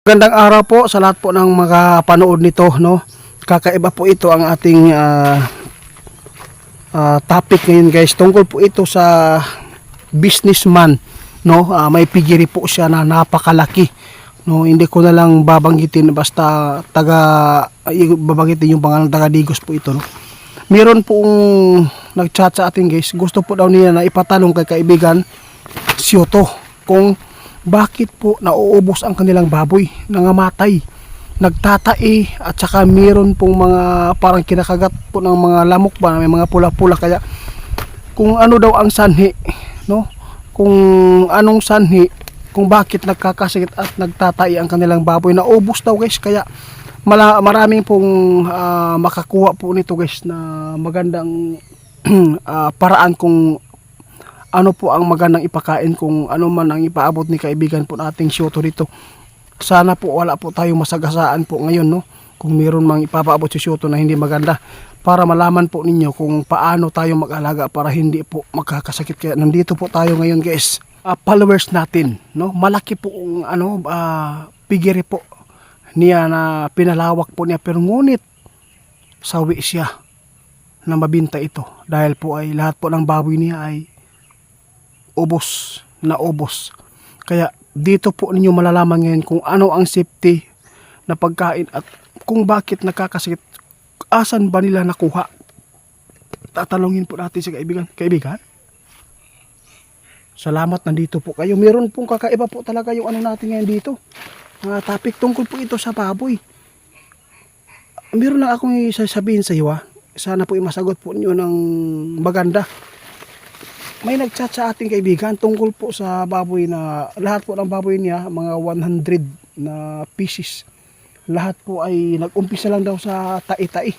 Magandang araw po sa lahat po ng mga panood nito, no. Kakaiba po ito ang ating topic ngayon, guys. Tungkol po ito sa businessman, no. May pigiri po siya na napakalaki, no. Hindi ko na lang babanggitin, basta babanggitin yung pangalan, taga Digos po ito, no. Meron pong nagchat sa atin, guys. Gusto po daw niya na ipatanong kay kaibigan Sioto kung bakit po nauubos ang kanilang baboy, nangamatay, nagtatai, at saka meron pong mga parang kinakagat po ng mga lamok ba, may mga pula-pula. Kaya kung ano daw ang sanhi, no, kung anong sanhi, kung bakit nagkakasakit at nagtatai ang kanilang baboy, naubos daw, guys. Kaya maraming pong makakuha po nito, guys, na magandang paraan kung ano po ang magandang ipakain, kung ano man ang ipaabot ni kaibigan po nating Sioto dito. Sana po wala po tayong masagasaan po ngayon, no, kung meron mang ipapaabot si Sioto na hindi maganda, para malaman po ninyo kung paano tayo mag-alaga para hindi po magkakasakit. Kaya nandito po tayo ngayon, guys. Followers natin, no, malaki po ang pigiri po niya na pinalawak po niya, pero ngunit sawi siya na mabinta ito dahil po ay lahat po ng baboy niya ay ubos na ubos. Kaya dito po ninyo malalaman ngayon kung ano ang safety na pagkain at kung bakit nakakasakit, asan ba nila nakuha. Tatalungin po natin si kaibigan. Salamat, nandito po kayo. Meron pong kakaiba po talaga yung ano natin ngayon dito, topic tungkol po ito sa baboy. Meron lang akong sasabihin sa iyo, sana po masagot po niyo ng maganda. May nagchat sa ating kaibigan tungkol po sa baboy, na lahat po ng baboy niya, mga 100 na pieces, lahat po ay nag-umpisa lang daw sa tai-tai.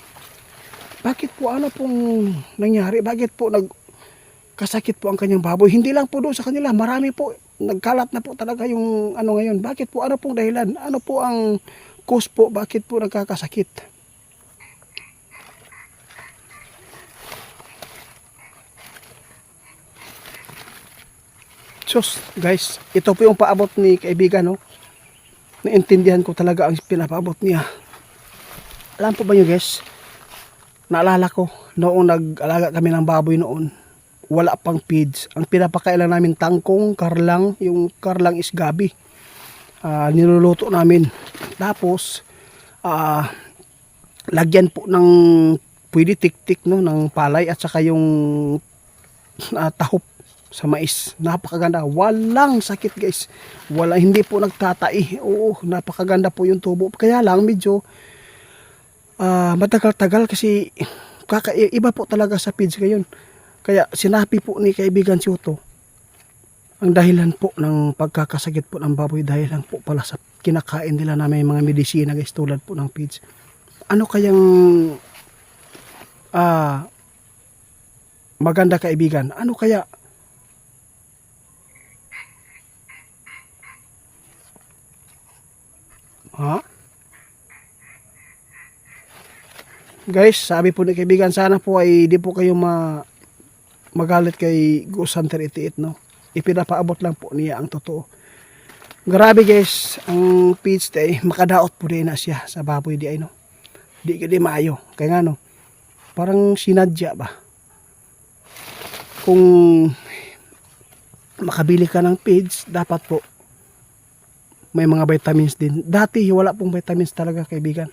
Bakit po, ano pong nangyari? Bakit po nagkasakit po ang kanyang baboy? Hindi lang po doon sa kanila, marami po, nagkalat na po talaga yung ano ngayon. Bakit po, ano pong dahilan? Ano po ang cause po? Bakit po nagkakasakit? So guys, ito po yung paabot ni kaibigan, no. Naintindihan ko talaga ang pinapaabot niya. Alam po ba nyo, guys, naalala ko noong nag-alaga kami ng baboy noon, wala pang feeds. Ang pinapakailan namin tangkong, karlang. Yung karlang is gabi, niluluto namin. Tapos lagyan po ng pwede tik-tik, no, ng palay at saka yung tahop sa mais. Napakaganda, walang sakit, guys, hindi po nagtatai. Oo, napakaganda po yung tubo. Kaya lang medyo matagal-tagal kasi kakaiba po talaga sa feeds ngayon. Kaya sinabi po ni kaibigan Sioto, ang dahilan po ng pagkakasakit po ng baboy dahil lang po pala sa kinakain nila na may mga medisina, guys, tulad po ng feeds. Ano kayang maganda, kaibigan? Ano kaya? Guys, sabi po ni kaibigan, sana po ay di po kayo magalit kay Ghost Hunter 88, no. Ipinapaabot lang po niya ang totoo. Grabe, guys, ang feeds day makadaot po din na siya sa baboy di ay, no. Di maayo. Kaya nga, no, parang sinadya ba. Kung makabili ka ng feeds, dapat po may mga vitamins din. Dati wala pong vitamins talaga, kaibigan.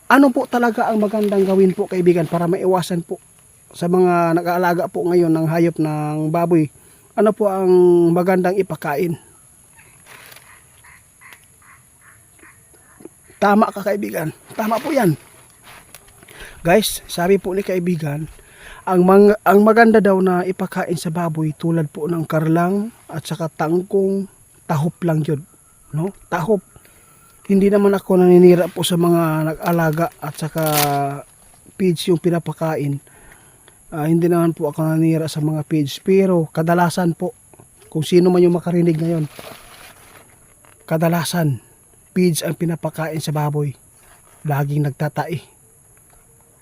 Ano po talaga ang magandang gawin po, kaibigan, para maiwasan po sa mga nag-aalaga po ngayon ng hayop ng baboy? Ano po ang magandang ipakain? Tama ka, kaibigan. Tama po yan. Guys, sabi po ni kaibigan, ang maganda daw na ipakain sa baboy tulad po ng karlang at saka tangkong, tahop lang yun, no? Tahop. Hindi naman ako naninira po sa mga nag-alaga at saka feeds yung pinapakain. Hindi naman po ako naninira sa mga feeds, pero kadalasan po, kung sino man yung makarinig ngayon, kadalasan feeds ang pinapakain sa baboy. Laging nagtatai.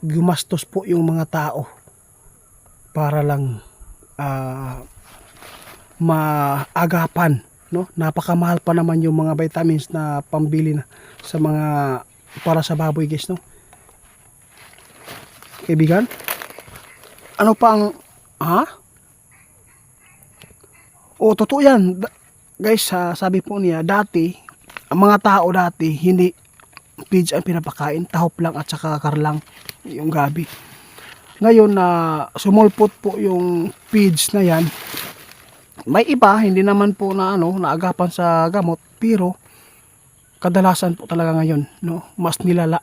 Gumastos po yung mga tao para lang maagapan no? Napakamahal pa naman yung mga vitamins na pambili na sa mga para sa baboy guys, no? Kaibigan, ano pa ang totoo yan. Guys, sabi po niya dati, ang mga tao dati hindi feeds ang pinapakain, tahop lang at saka karlang yung gabi. Ngayon na sumulpot po yung feeds na yan, may iba hindi naman po na naagapan sa gamot, pero kadalasan po talaga ngayon, no, mas nilala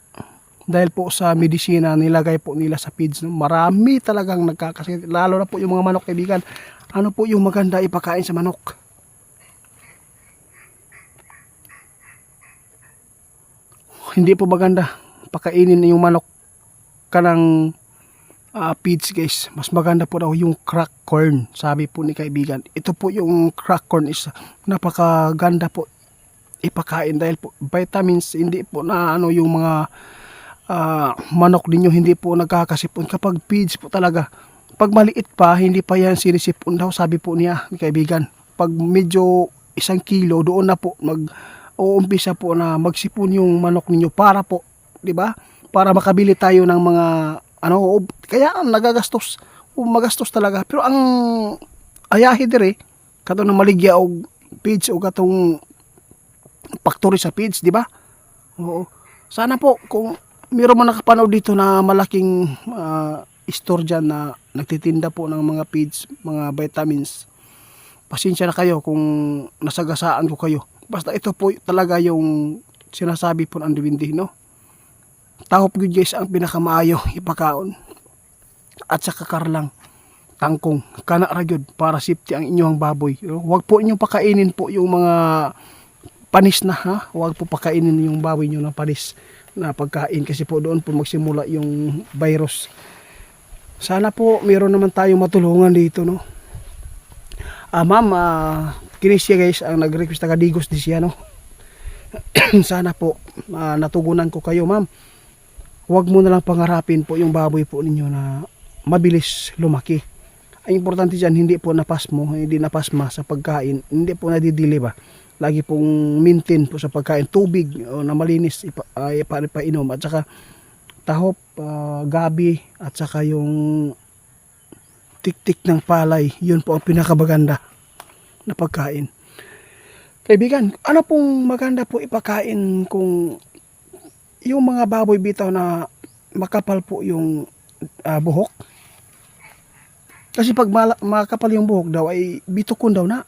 dahil po sa medisina nilagay po nila sa feeds, no. Marami talagang nagkakasakit, lalo na po yung mga manok, kaibigan. Ano po yung maganda ipakain sa manok? Hindi po maganda pakainin yung manok kanang feeds guys. Mas maganda po daw yung crack corn, sabi po ni kaibigan. Ito po yung crack corn is napakaganda po ipakain dahil po vitamins, hindi po na yung mga manok ninyo hindi po nagkakasipon kapag feeds po talaga. Pag maliit pa, hindi pa yan sinisipon daw, sabi po niya ni kaibigan. Pag medyo 1 kilo, doon na po uumpisa po na magsipon yung manok ninyo para po, di ba? Para makabili tayo ng mga kaya nagagastos, magastos talaga. Pero ang ayahi dire kato na maligya og feeds o katong factory sa feeds, di ba? Oo. Sana po kung mayroon man nakapanaw dito na malaking store dyan na nagtitinda po ng mga feeds, mga vitamins, pasensya na kayo kung nasagasaan ko kayo. Basta ito po talaga yung sinasabi po ng Diwindi, no? Tahop good guys ang pinakamaayo ipakaon. At saka karlang, tangkong, kana ra gyud para safety ang inyong baboy. Huwag po inyong pakainin po yung mga panis na, ha? Huwag po pakainin yung baboy nyo ng panis na pagkain kasi po doon po magsimula yung virus. Sana po meron naman tayong matulungan dito, no? Ma'am, kinis siya guys ang nag-request na kadigos di siya, no? Sana po natugunan ko kayo, ma'am. Huwag mo na lang pangarapin po yung baboy po ninyo na mabilis lumaki. Ang importante dyan, hindi po napasmo, hindi napasma sa pagkain, hindi po nadidili ba. Lagi pong maintain po sa pagkain, tubig na malinis ipainom at saka tahop, gabi at saka yung tiktik ng palay, yun po ang pinakabaganda na pagkain. Kaibigan, ano pong maganda po ipakain kung yung mga baboy bitaw na makapal po yung buhok? Kasi pag makapal yung buhok daw ay bitukon daw na.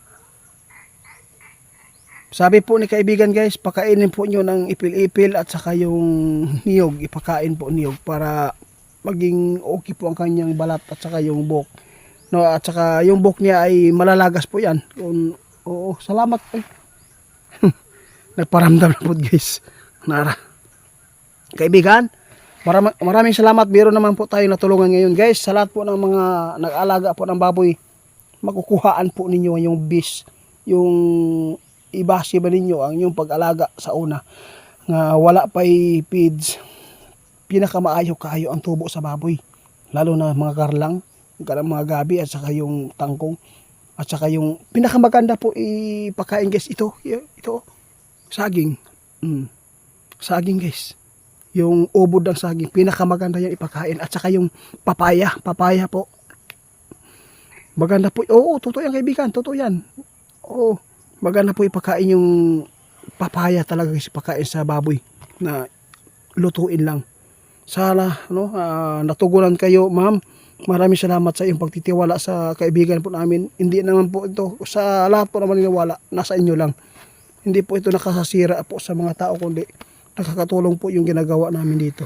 Sabi po ni kaibigan guys, pakainin po nyo ng ipil-ipil at saka yung niyog, ipakain po niyog para maging okay po ang kanyang balat at saka yung buhok. No, at saka yung buhok niya ay malalagas po yan. Oo, salamat. Nagparamdam na po guys. Nara. Kaibigan, maraming salamat. Biro naman po tayo natulungan ngayon guys. Sa lahat po ng mga nag-alaga po ng baboy, makukuhaan po ninyo yung bis, yung ibasi ba ninyo ang yung pag-alaga sa una nga wala pa'y feeds. Pinakamaayo kayo ang tubo sa baboy, lalo na mga karlang, mga gabi at saka yung tangkong at saka yung pinakamaganda po ipakain guys, ito saging. Saging guys, yung ubod ng saging, pinakamaganda yan ipakain at saka yung papaya po maganda po. Oo, totoo yan kaibigan, totoo yan. Oo, maganda po ipakain yung papaya talaga guys, ipakain sa baboy na lutuin lang. Sana natugunan kayo, ma'am. Maraming salamat sa iyong pagtitiwala sa kaibigan po namin. Hindi naman po ito sa lahat po naman niniwala, nasa inyo lang. Hindi po ito nakasasira po sa mga tao, kundi nakakatulong po yung ginagawa namin dito.